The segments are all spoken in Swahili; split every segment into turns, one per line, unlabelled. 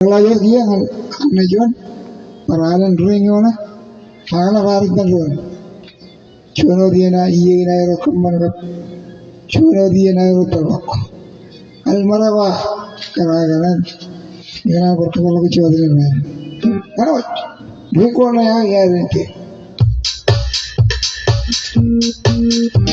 Layo dia ngajon paralan ringona fala varik dalon chuno dia na iye na ro kamman chuno dia na ro tawak al marawa karaganan yana portfolio ki chodre me karo biko na ya rente Thank you.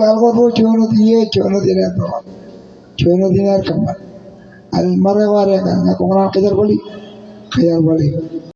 Algo chuno dia to. Chuno dinar kamar. Al marawa ya kan, aku nggak kejar balik.